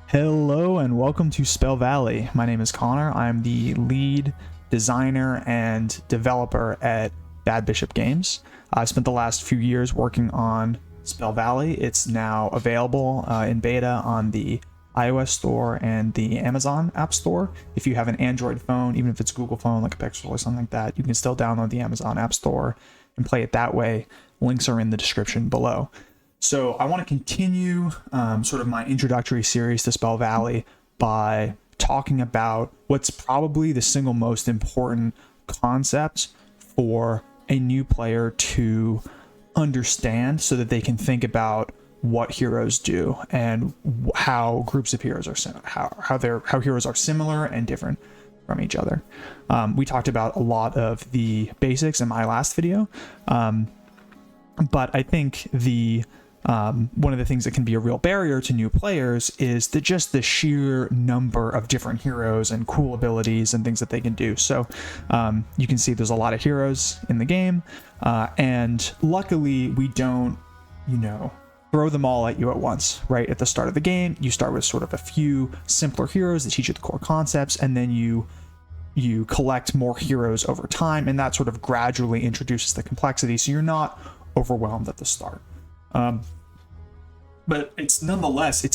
Hello and welcome to Spell Valley. My name is Connor. I'm the lead designer and developer at Bad Bishop Games. I spent the last few years working on Spell Valley. It's now available in beta on the iOS store and the Amazon App Store. If you have an Android phone, even if it's a Google phone like a Pixel or something like that, you can still download the Amazon App Store and play it that way. Links are in the description below. So I want to continue sort of my introductory series to Spell Valley by talking about what's probably the single most important concept for a new player to understand so that they can think about what heroes do and how groups of heroes are how heroes are similar and different from each other. We talked about a lot of the basics in my last video, but I think one of the things that can be a real barrier to new players is just the sheer number of different heroes and cool abilities and things that they can do. So you can see there's a lot of heroes in the game, and luckily we don't, throw them all at you at once, right? At the start of the game, you start with sort of a few simpler heroes that teach you the core concepts, and then you collect more heroes over time, and that sort of gradually introduces the complexity, so you're not overwhelmed at the start. But it's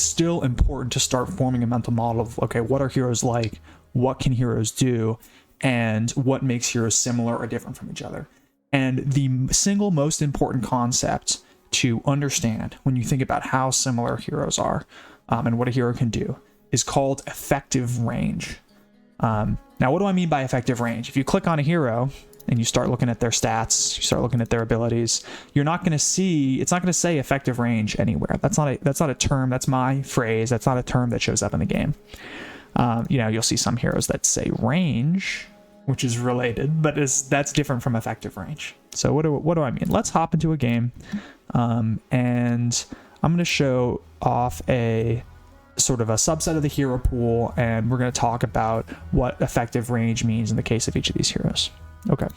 still important to start forming a mental model of, okay, what are heroes like? What can heroes do? And what makes heroes similar or different from each other? And the single most important concept to understand when you think about how similar heroes are and what a hero can do is called effective range. Now, what do I mean by effective range? If you click on a hero and you start looking at their stats, you start looking at their abilities, it's not going to say effective range anywhere. That's not a term. That's my phrase. That's not a term that shows up in the game. You'll see some heroes that say range, which is related, but that's different from effective range. So what do I mean? Let's hop into a game, and I'm going to show off a sort of a subset of the hero pool, and we're going to talk about what effective range means in the case of each of these heroes. Okay.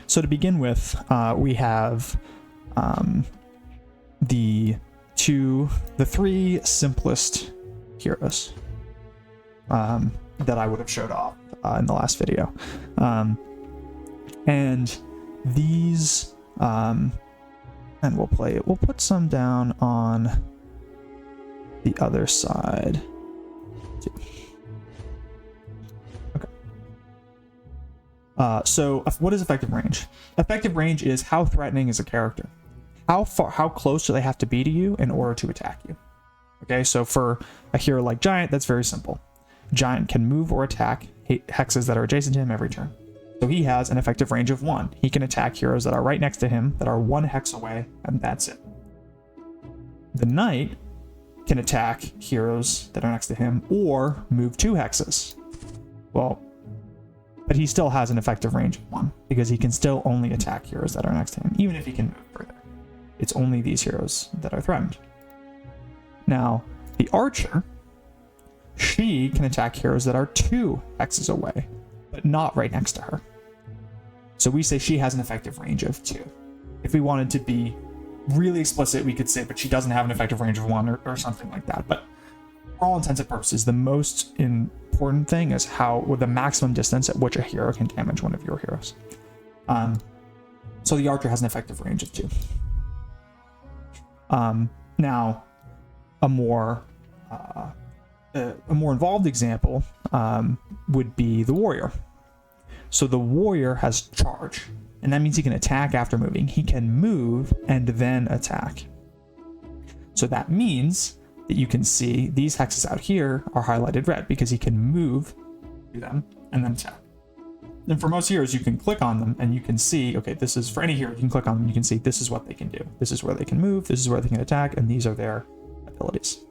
So to begin with, we have the three simplest heroes that I would have showed off in the last video. And these, and we'll put some down on the other side. Okay. So what is effective range? Effective range is how threatening is a character. How close do they have to be to you in order to attack you? Okay, so for a hero like Giant, that's very simple. Giant can move or attack hexes that are adjacent to him every turn. So he has an effective range of 1. He can attack heroes that are right next to him that are 1 hex away, and that's it. The Knight can attack heroes that are next to him or move 2 hexes. Well, but he still has an effective range of 1 because he can still only attack heroes that are next to him, even if he can move further. It's only these heroes that are threatened. Now, the Archer, she can attack heroes that are 2 hexes away, but not right next to her. So we say she has an effective range of 2. If we wanted to be really explicit, we could say, but she doesn't have an effective range of 1 or something like that. But for all intents and purposes, the most important thing is the maximum distance at which a hero can damage one of your heroes. So the Archer has an effective range of 2. Now, a more involved example would be the Warrior. So the Warrior has charge, and that means he can attack after moving. He can move and then attack. So that means that you can see these hexes out here are highlighted red because he can move to them and then attack. And for most heroes, you can click on them and you can see, okay, this is for any hero, you can click on them, you can see this is what they can do. This is where they can move, this is where they can attack, and these are their abilities.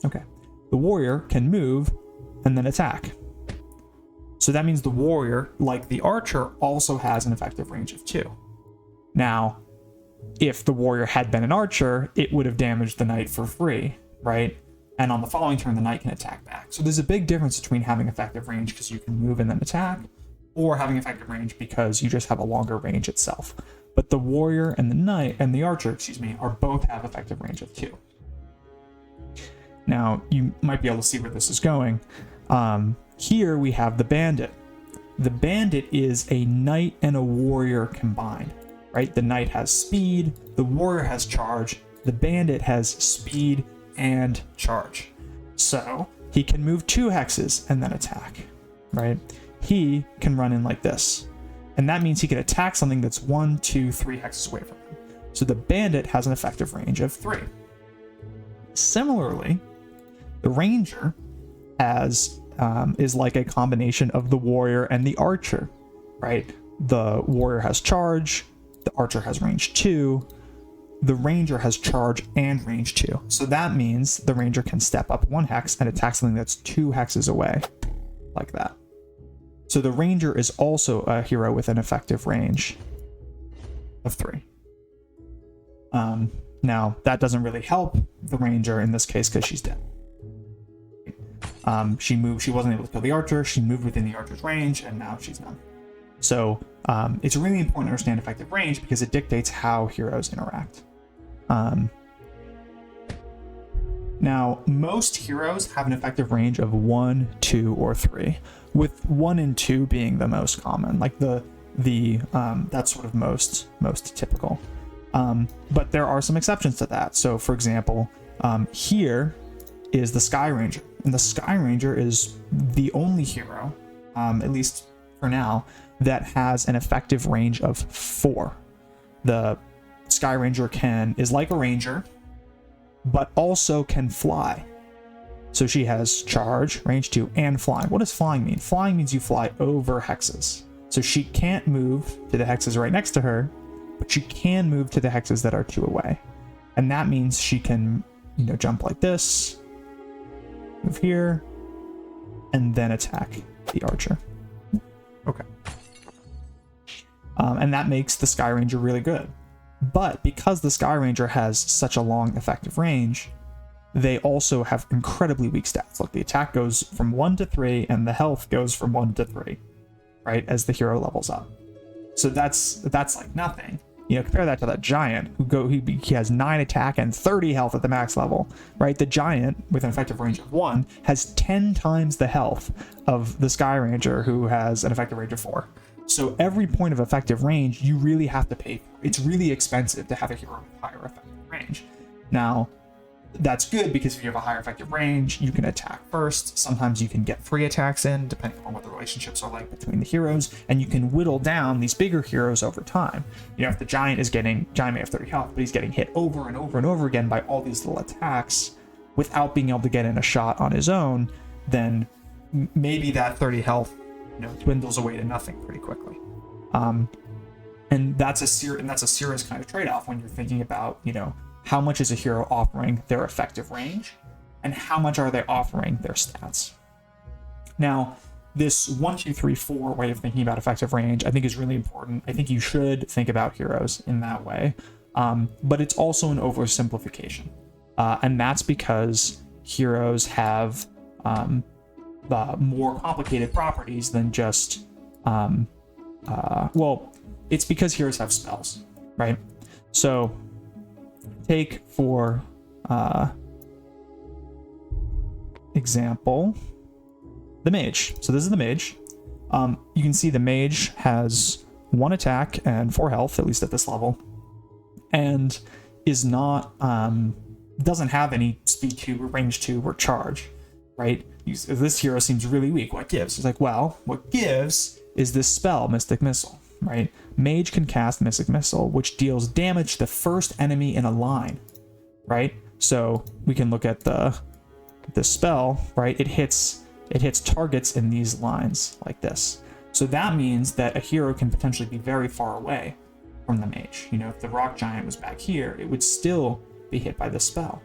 Okay. The Warrior can move and then attack. So that means the Warrior, like the Archer, also has an effective range of 2. Now, if the Warrior had been an Archer, it would have damaged the Knight for free, right? And on the following turn, the Knight can attack back. So there's a big difference between having effective range because you can move and then attack, or having effective range because you just have a longer range itself. But the warrior and the knight and the archer, are both have effective range of 2. Now, you might be able to see where this is going. Here we have the bandit. The bandit is a knight and a warrior combined, right? The knight has speed, the warrior has charge, the bandit has speed and charge. So he can move 2 hexes and then attack, right? He can run in like this. And that means he can attack something that's 1, 2, 3 hexes away from him. So the bandit has an effective range of 3. Similarly, the ranger is like a combination of the warrior and the archer, right? The warrior has charge, the archer has range 2, the ranger has charge and range 2. So that means the ranger can step up 1 hex and attack something that's 2 hexes away, like that. So the ranger is also a hero with an effective range of 3. Now, that doesn't really help the ranger in this case because she's dead. She wasn't able to kill the archer, she moved within the archer's range, and now she's done. So it's really important to understand effective range because it dictates how heroes interact. Now, most heroes have an effective range of 1, 2, or 3, with 1 and 2 being the most common, like that's sort of most typical. But there are some exceptions to that. So, for example, here is the Sky Ranger, and the Sky Ranger is the only hero, at least for now, that has an effective range of 4. The Sky Ranger is like a ranger, but also can fly. So she has charge, range 2, and flying. What does flying mean? Flying means you fly over hexes. So she can't move to the hexes right next to her, but she can move to the hexes that are 2 away. And that means she can, jump like this, move here, and then attack the archer. Okay. And that makes the Sky Ranger really good. But because the Sky Ranger has such a long effective range, they also have incredibly weak stats. Look, the attack goes from 1 to 3, and the health goes from 1 to 3, right, as the hero levels up. So that's like nothing. Compare that to that giant he has 9 attack and 30 health at the max level, right? The giant with an effective range of 1 has 10 times the health of the Sky Ranger, who has an effective range of 4. So every point of effective range you really have to pay for. It's really expensive to have a hero with higher effective range. Now, that's good because if you have a higher effective range, you can attack first. Sometimes you can get free attacks in, depending on what the relationships are like between the heroes, and you can whittle down these bigger heroes over time. If the giant may have 30 health, but he's getting hit over and over and over again by all these little attacks without being able to get in a shot on his own, then maybe that 30 health dwindles away to nothing pretty quickly. And that's a serious kind of trade-off when you're thinking about, how much is a hero offering their effective range, and how much are they offering their stats? Now, this 1, 2, 3, 4 way of thinking about effective range, I think is really important. I think you should think about heroes in that way, but it's also an oversimplification, and that's because heroes have more complicated properties than just it's because heroes have spells, right? So take for example the mage. So this is the mage. You can see the mage has 1 attack and 4 health, at least at this level, and is not doesn't have any speed 2 or range 2 or charge, right? This hero seems really weak. What gives? It's like, well, what gives is this spell, Mystic Missile, right? Mage can cast Mystic Missile, which deals damage to the first enemy in a line, right? So we can look at the spell, right? It hits targets in these lines like this. So that means that a hero can potentially be very far away from the mage. If the rock giant was back here, it would still be hit by this spell.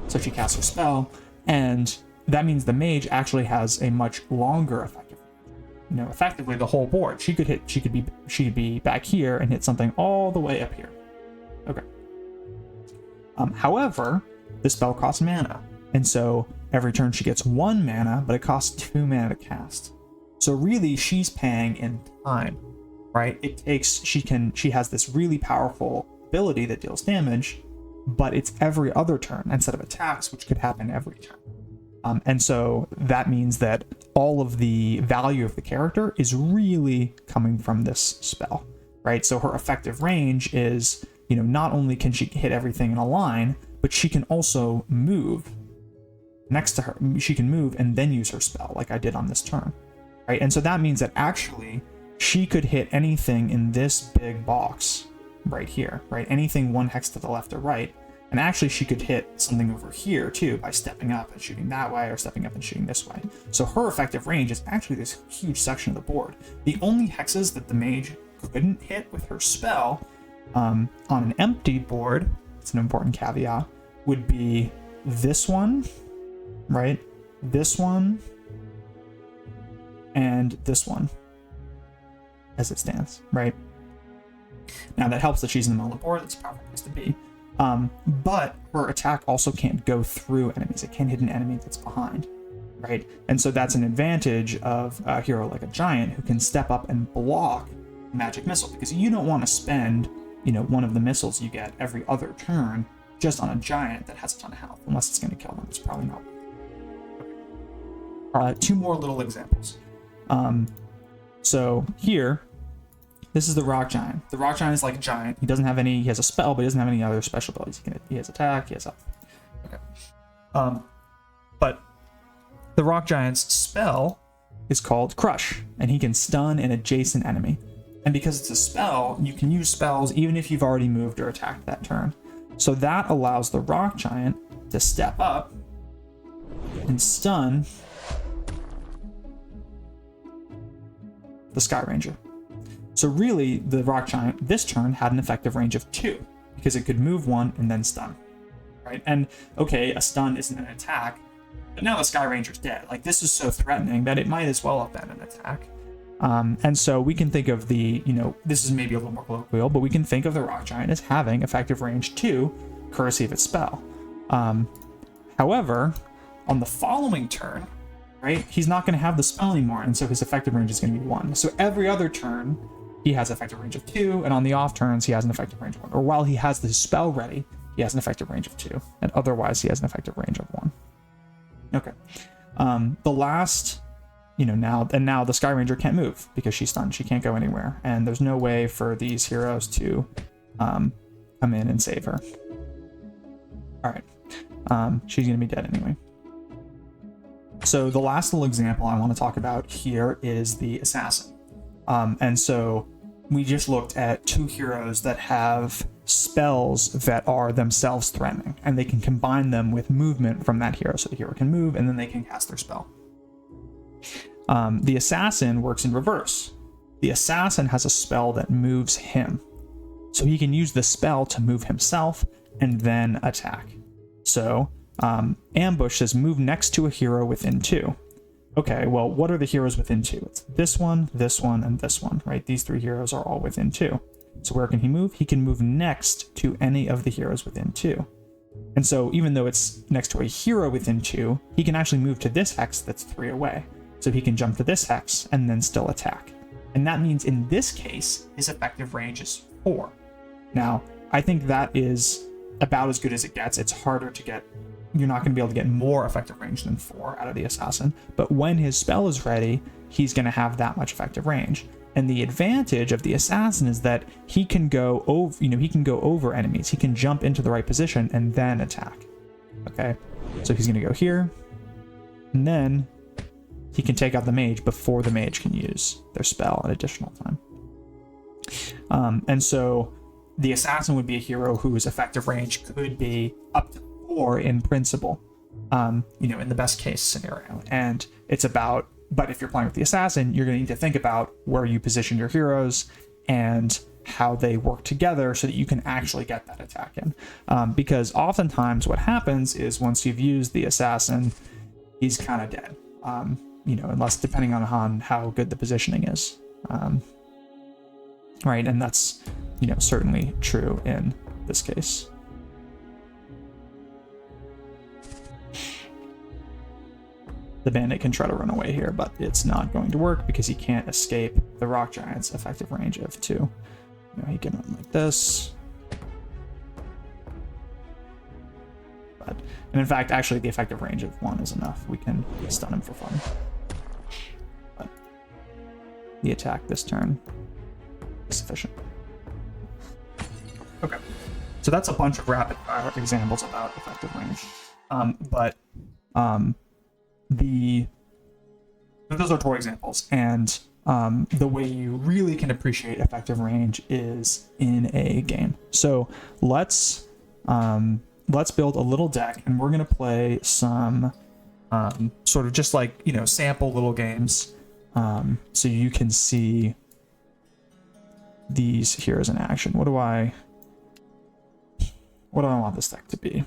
So she casts her spell, and that means the mage actually has a much longer effective range. Effectively the whole board. She could be back here and hit something all the way up here. Okay. However, the spell costs mana, and so every turn she gets 1 mana, but it costs 2 mana to cast. So really, she's paying in time, right? She has this really powerful ability that deals damage, but it's every other turn instead of attacks, which could happen every turn. And so that means that all of the value of the character is really coming from this spell, right? So her effective range is, not only can she hit everything in a line, but she can also move next to her. She can move and then use her spell, like I did on this turn, right? And so that means that actually she could hit anything in this big box right here, right? Anything 1 hex to the left or right. And actually she could hit something over here too by stepping up and shooting that way or stepping up and shooting this way. So her effective range is actually this huge section of the board. The only hexes that the mage couldn't hit with her spell on an empty board, it's an important caveat, would be this one, right? This one and this one as it stands, right? Now that helps that she's in the middle of the board. That's a powerful place to be. But her attack also can't go through enemies. It can't hit an enemy that's behind, right? And so that's an advantage of a hero like a giant who can step up and block magic missile, because you don't want to spend, one of the missiles you get every other turn just on a giant that has a ton of health, unless it's going to kill them. It's probably not. 2 more little examples. So here, this is the rock giant. The rock giant is like a giant. He has a spell, but he doesn't have any other special abilities. He has attack, he has health. Okay. But the rock giant's spell is called Crush, and he can stun an adjacent enemy. And because it's a spell, you can use spells even if you've already moved or attacked that turn. So that allows the rock giant to step up and stun the Sky Ranger. So really, the rock giant this turn had an effective range of 2 because it could move 1 and then stun, right? And okay, a stun isn't an attack, but now the Sky Ranger's dead. Like, this is so threatening that it might as well have been an attack. And so we can think of this is maybe a little more colloquial, but we can think of the rock giant as having effective range 2, courtesy of its spell. However, on the following turn, right, he's not going to have the spell anymore, and so his effective range is going to be 1. So every other turn, he has an effective range of 2, and on the off turns, he has an effective range of 1. Or while he has the spell ready, he has an effective range of 2, and otherwise he has an effective range of 1. Okay. The last, now the Sky Ranger can't move because she's stunned. She can't go anywhere, and there's no way for these heroes to come in and save her. All right. She's going to be dead anyway. So the last little example I want to talk about here is the assassin. And so we just looked at 2 heroes that have spells that are themselves threatening, and they can combine them with movement from that hero. So the hero can move and then they can cast their spell. The assassin works in reverse. The assassin has a spell that moves him. So he can use the spell to move himself and then attack. So ambush says move next to a hero within 2. Okay, well, what are the heroes within 2? It's this one, and this one, right? These 3 heroes are all within 2. So where can he move? He can move next to any of the heroes within 2. And so even though it's next to a hero within 2, he can actually move to this hex that's 3 away. So he can jump to this hex and then still attack. And that means in this case, his effective range is 4. Now, I think that is about as good as it gets. It's harder to get. You're not going to be able to get more effective range than 4 out of the assassin, but when his spell is ready, he's going to have that much effective range. And the advantage of the assassin is that he can go over, he can go over enemies. He can jump into the right position and then attack. Okay, so he's going to go here, and then he can take out the mage before the mage can use their spell an additional time. And so the assassin would be a hero whose effective range could be up to 4 in principle, in the best case scenario. And it's about, but if you're playing with the assassin, you're going to need to think about where you position your heroes and how they work together so that you can actually get that attack in. Because oftentimes what happens is once you've used the assassin, he's kind of dead, unless depending on how good the positioning is. Right, and that's, certainly true in this case. the bandit can try to run away here, but it's not going to work because he can't escape the rock giant's effective range of 2. You know, he can run like this. But, and in fact, actually, the effective range of 1 is enough. We can stun him for fun. But the attack this turn is sufficient. Okay. So that's a bunch of rapid fire examples about effective range. Those are 4 examples, and the way you really can appreciate effective range is in a game. So let's build a little deck, and we're gonna play some sort of just like, you know, sample little games, so you can see these heroes in action. What do I want this deck to be?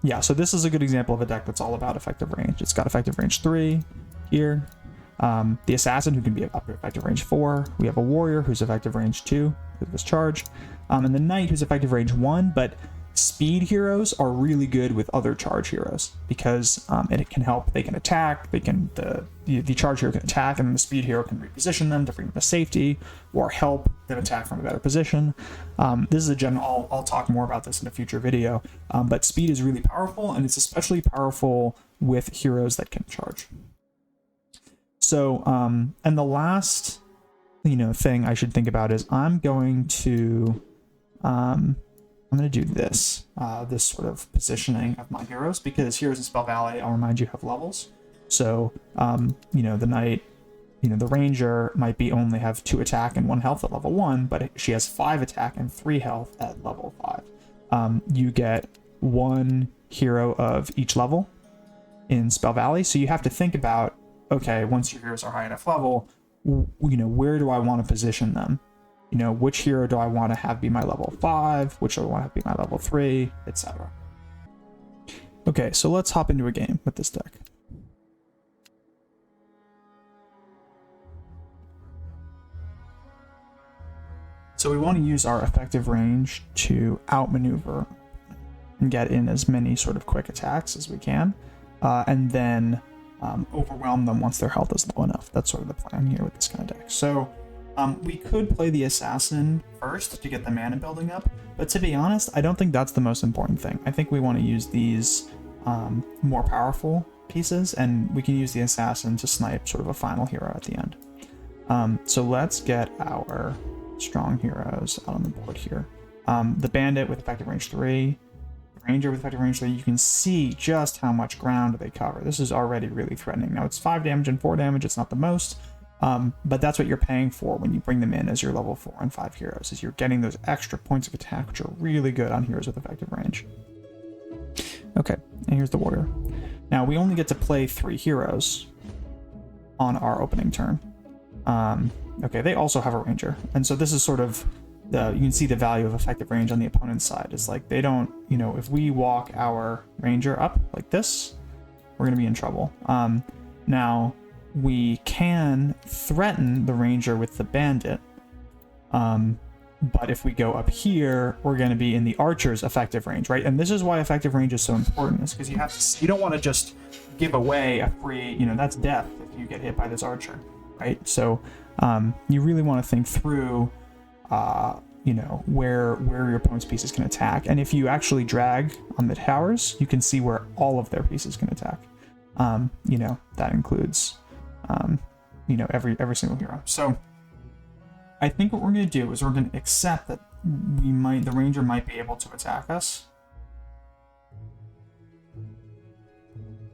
Yeah, so this is a good example of a deck that's all about effective range. It's got effective range 3 here. The assassin, who can be up to effective range 4. We have a warrior who's effective range 2 with this charge. And the knight, who's effective range 1, but speed heroes are really good with other charge heroes because it can help. They can attack. They can the charge hero can attack, and then the speed hero can reposition them to bring them to safety or help them attack from a better position. This is a general. I'll talk more about this in a future video. But speed is really powerful, and it's especially powerful with heroes that can charge. So, and the last, thing I should think about is I'm going to do this, this sort of positioning of my heroes, because heroes in Spell Valley, I'll remind you, have levels. So, the knight, the ranger might only have 2 attack and 1 health at level 1, but she has 5 attack and 3 health at level 5. You get 1 hero of each level in Spell Valley, so you have to think about, okay, once your heroes are high enough level, where do I want to position them? Which hero do I want to have be my level 5? Which do I want to have be my level 3, etc. Okay, so let's hop into a game with this deck. So we want to use our effective range to outmaneuver and get in as many sort of quick attacks as we can, and then overwhelm them once their health is low enough. That's sort of the plan here with this kind of deck. So we could play the assassin first to get the mana building up, but to be honest, I don't think that's the most important thing. I think we want to use these more powerful pieces, and we can use the assassin to snipe sort of a final hero at the end. So let's get our strong heroes out on the board here. The bandit with effective range 3, the ranger with effective range 3, you can see just how much ground they cover. This is already really threatening. Now it's 5 damage and 4 damage, it's not the most, but that's what you're paying for when you bring them in as your level 4 and 5 heroes, is you're getting those extra points of attack, which are really good on heroes with effective range. Okay, and here's the warrior. Now we only get to play 3 heroes on our opening turn. Okay, they also have a ranger, and so this is sort of you can see the value of effective range on the opponent's side. It's like they don't, if we walk our ranger up like this, we're gonna be in trouble. Now we can threaten the ranger with the bandit, but if we go up here, we're going to be in the archer's effective range, right? And this is why effective range is so important, is because you don't want to just give away a free, that's death if you get hit by this archer, right? So you really want to think through, where your opponent's pieces can attack. And if you actually drag on the towers, you can see where all of their pieces can attack. That includes, every single hero. So I think what we're going to do is we're going to accept that the ranger might be able to attack us.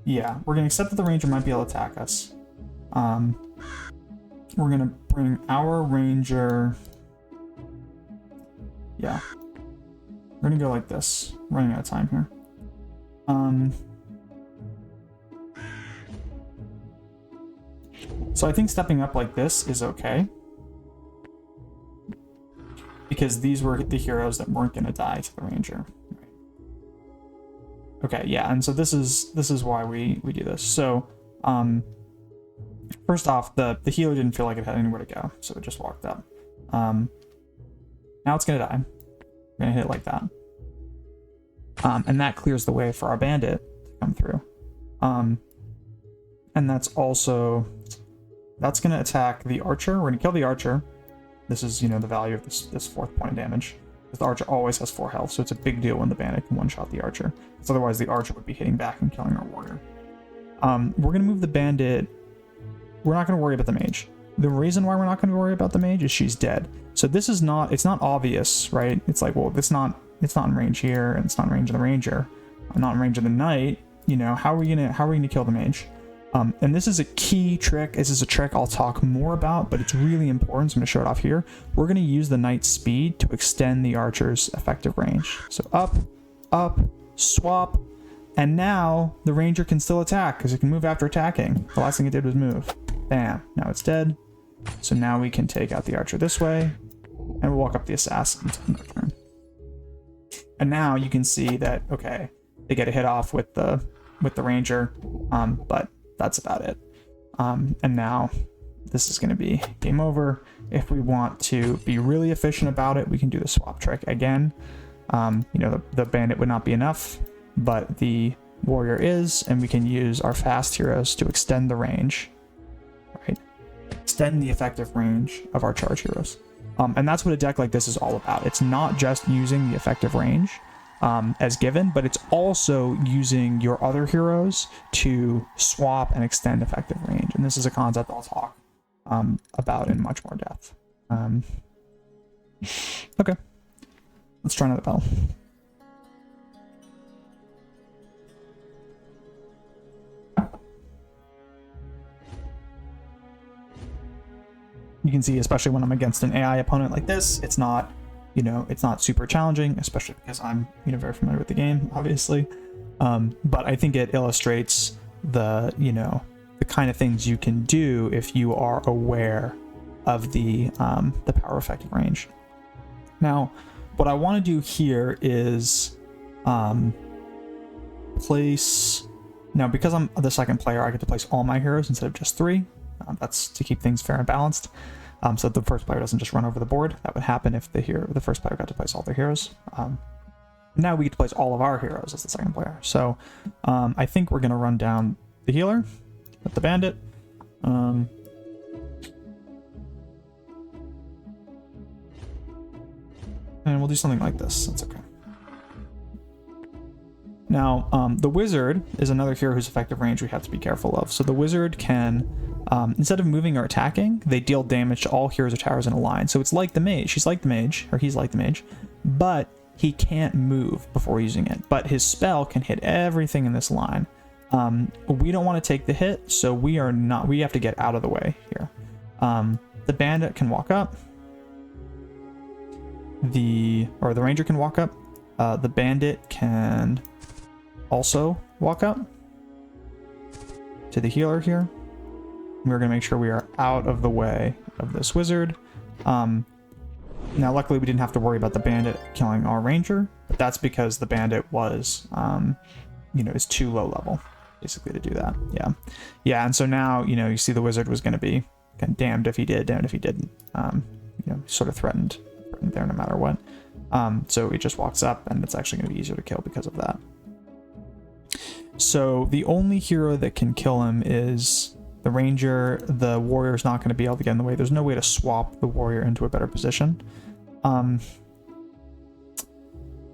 Yeah, we're going to accept that the ranger might be able to attack us. We're going to bring our ranger. Yeah. We're going to go like this. Running out of time here. So I think stepping up like this is okay, because these were the heroes that weren't going to die to the ranger. Okay, yeah, and so this is why we do this. So first off, the healer didn't feel like it had anywhere to go, so it just walked up. Now it's going to die. We're going to hit it like that. And that clears the way for our bandit to come through. And that's also, that's going to attack the archer. We're going to kill the archer. This is, you know, the value of this 4th point of damage. Because the archer always has 4 health, so it's a big deal when the bandit can one-shot the archer. Because otherwise the archer would be hitting back and killing our warrior. We're going to move the bandit. We're not going to worry about the mage. The reason why we're not going to worry about the mage is she's dead. So this is not, it's not obvious, right? It's like, well, it's not in range here, and it's not in range of the ranger. I'm not in range of the knight. You know, how are we gonna kill the mage? And this is a key trick. This is a trick I'll talk more about, but it's really important, so I'm gonna show it off here. We're gonna use the knight's speed to extend the archer's effective range. So up, swap, and now the ranger can still attack because it can move after attacking. The last thing it did was move. Bam, now it's dead. So now we can take out the archer this way, and we'll walk up the assassin to the turn. And now you can see that, okay, they get a hit off with the ranger, but that's about it. And now this is going to be game over. If we want to be really efficient about it, we can do the swap trick again. You know, the bandit would not be enough, but the warrior is, and we can use our fast heroes to extend the range, right? Extend the effective range of our charge heroes. And that's what a deck like this is all about. It's not just using the effective range as given, but it's also using your other heroes to swap and extend effective range. And this is a concept I'll talk about in much more depth. Okay, let's try another battle. You can see, especially when I'm against an AI opponent like this, it's not, you know, it's not super challenging, especially because I'm, you know, very familiar with the game, obviously. But I think it illustrates the, you know, the kind of things you can do if you are aware of the power effective range. Now, what I want to do here is place. Now, because I'm the second player, I get to place all my heroes instead of just 3. That's to keep things fair and balanced, so the first player doesn't just run over the board. That would happen if the first player got to place all their heroes. Now we get to place all of our heroes as the second player. So I think we're going to run down the healer with the bandit. And we'll do something like this. That's okay. Now, the wizard is another hero whose effective range we have to be careful of. So the wizard can, instead of moving or attacking, they deal damage to all heroes or towers in a line. So it's like the mage. She's like the mage, or he's like the mage, but he can't move before using it. But his spell can hit everything in this line. We don't want to take the hit, so we have to get out of the way here. The bandit can walk up. The ranger can walk up. The bandit can also walk up to the healer here. We're going to make sure we are out of the way of this wizard. Now, luckily, we didn't have to worry about the bandit killing our ranger, but that's because the bandit was, you know, is too low level, basically, to do that. Yeah, and so now, you know, you see the wizard was going to be kind of damned if he did, damned if he didn't. You know, sort of threatened there no matter what. So he just walks up, and it's actually going to be easier to kill because of that. So the only hero that can kill him is the ranger. The warrior is not going to be able to get in the way. There's no way to swap the warrior into a better position. But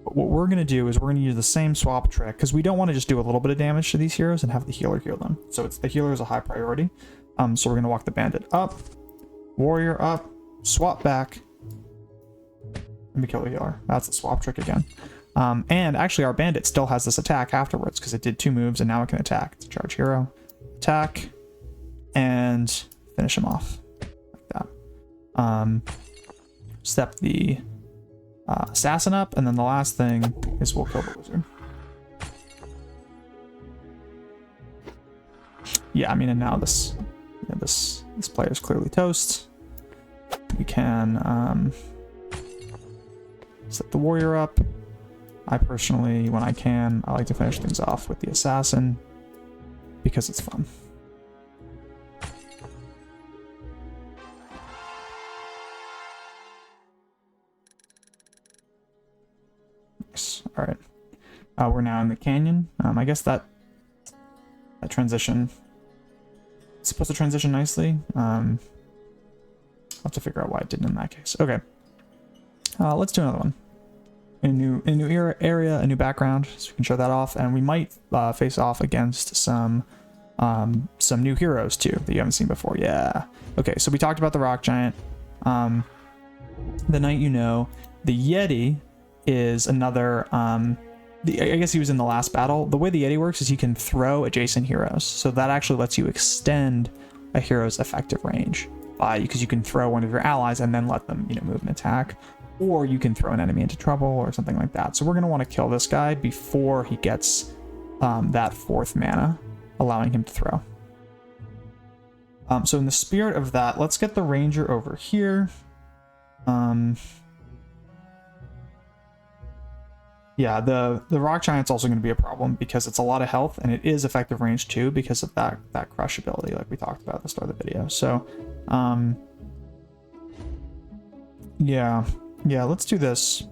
what we're going to do is we're going to use the same swap trick, because we don't want to just do a little bit of damage to these heroes and have the healer heal them. So it's the healer is a high priority. So we're going to walk the bandit up, warrior up, swap back, and we kill the healer. That's the swap trick again. And actually our bandit still has this attack afterwards because it did 2 moves and now it can attack. It's a charge hero. Attack and finish him off like that. Step the assassin up, and then the last thing is we'll kill the wizard. Yeah, I mean, and now this player is clearly toast. We can set the warrior up. I personally, when I can, I like to finish things off with the assassin because it's fun. Nice. All right. We're now in the canyon. I guess that transition, it's supposed to transition nicely. I'll have to figure out why it didn't in that case. Okay. Let's do another one. A new area, a new background, so we can show that off, and we might face off against some new heroes too that you haven't seen before. Yeah. Okay, so we talked about the rock giant, the knight, the Yeti is another. I guess he was in the last battle. The way the Yeti works is he can throw adjacent heroes, so that actually lets you extend a hero's effective range because you can throw one of your allies and then let them move and attack. Or you can throw an enemy into trouble or something like that. So we're going to want to kill this guy before he gets that 4th mana, allowing him to throw. So in the spirit of that, let's get the ranger over here. Yeah, the rock giant's also going to be a problem because it's a lot of health, and it is effective range too because of that crush ability like we talked about at the start of the video. So yeah, let's do this.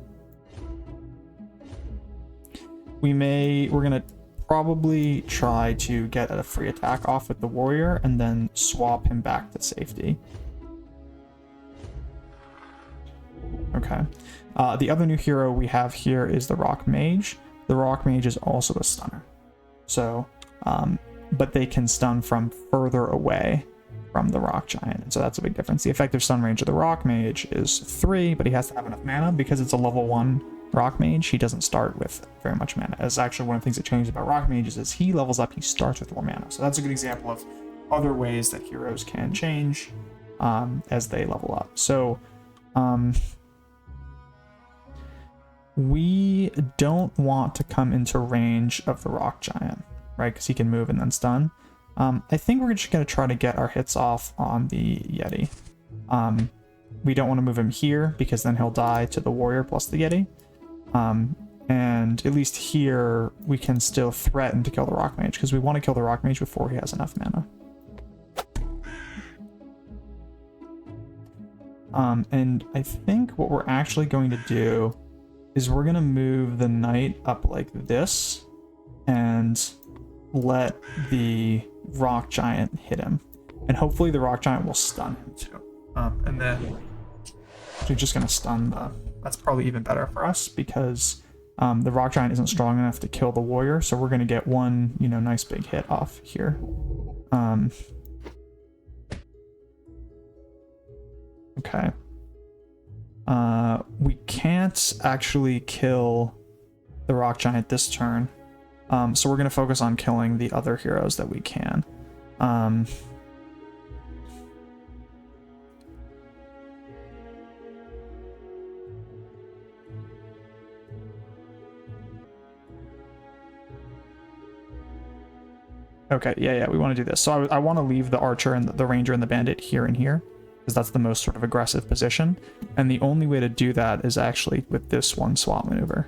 We're gonna probably try to get a free attack off with the warrior and then swap him back to safety. Okay. The other new hero we have here is the rock mage. The rock mage is also a stunner. So, but they can stun from further away from the rock giant, and so that's a big difference. The effective stun range of the rock mage is 3, but he has to have enough mana because it's a level 1 rock mage. He doesn't start with very much mana. As actually one of the things that changed about rock mages is he levels up, he starts with more mana. So that's a good example of other ways that heroes can change as they level up. So we don't want to come into range of the rock giant, right? Because he can move and then stun. I think we're just going to try to get our hits off on the Yeti. We don't want to move him here because then he'll die to the warrior plus the Yeti. And at least here we can still threaten to kill the rock mage because we want to kill the rock mage before he has enough mana. And I think what we're actually going to do is we're going to move the knight up like this and let the rock giant hit him, and hopefully the rock giant will stun him too. And then we're just gonna stun that's probably even better for us because the rock giant isn't strong enough to kill the warrior, so we're gonna get one nice big hit off here. Okay. We can't actually kill the rock giant this turn. So we're going to focus on killing the other heroes that we can. Okay, yeah, we want to do this. So I want to leave the archer and the ranger and the bandit here and here, because that's the most sort of aggressive position. And the only way to do that is actually with this one swap maneuver.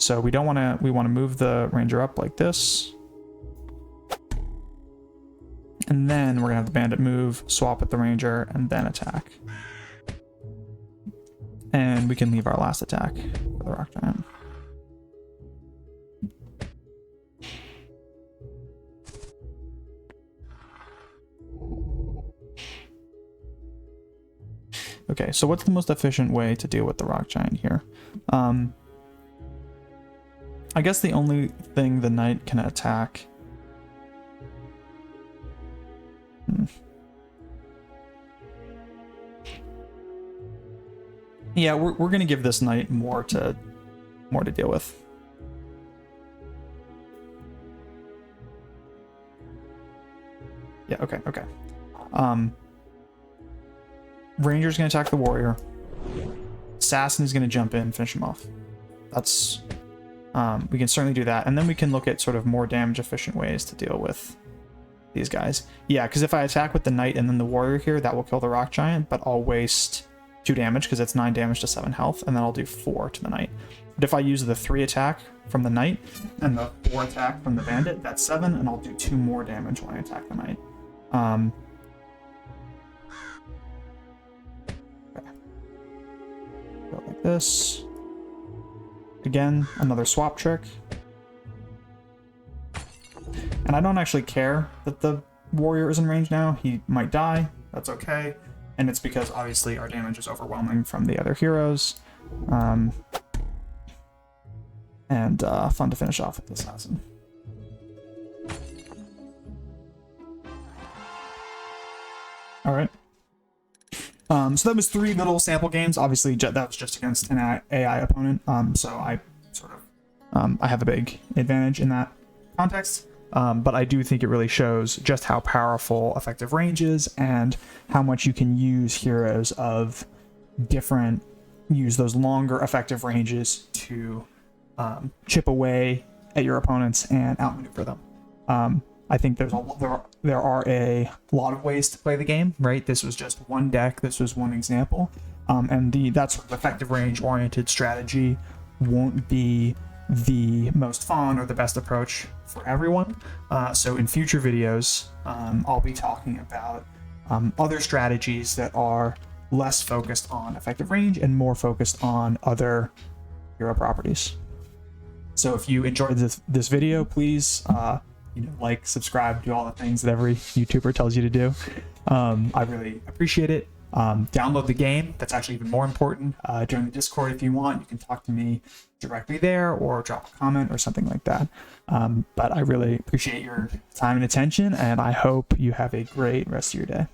So we want to move the ranger up like this. And then we're gonna have the bandit move, swap with the ranger, and then attack. And we can leave our last attack for the rock giant. Okay, so what's the most efficient way to deal with the rock giant here? I guess the only thing the knight can attack... Yeah, we're gonna give this knight more to deal with. Yeah, okay. Ranger's gonna attack the warrior. Assassin is gonna jump in, finish him off. That's we can certainly do that, and then we can look at sort of more damage efficient ways to deal with these guys. Yeah, because if I attack with the knight and then the warrior here, that will kill the rock giant, but I'll waste 2 damage because it's 9 damage to 7 health, and then I'll do 4 to the knight. But if I use the 3 attack from the knight and the 4 attack from the bandit, that's 7, and I'll do 2 more damage when I attack the knight. Okay. Go like this. Again, another swap trick. And I don't actually care that the warrior is in range now. He might die. That's okay. And it's because obviously our damage is overwhelming from the other heroes. And fun to finish off with the assassin. All right. So that was 3 little sample games. Obviously, that was just against an AI opponent. So I sort of, I have a big advantage in that context. But I do think it really shows just how powerful effective range is and how much you can use heroes of different, use those longer effective ranges to chip away at your opponents and outmaneuver them. I think there are a lot of ways to play the game, right? This was just one deck. This was one example. And that sort of effective range oriented strategy won't be the most fun or the best approach for everyone. So in future videos, I'll be talking about other strategies that are less focused on effective range and more focused on other hero properties. So if you enjoyed this video, please like, subscribe, do all the things that every YouTuber tells you to do. I really appreciate it. Download the game. That's actually even more important. Join the Discord if you want. You can talk to me directly there or drop a comment or something like that. But I really appreciate your time and attention, and I hope you have a great rest of your day.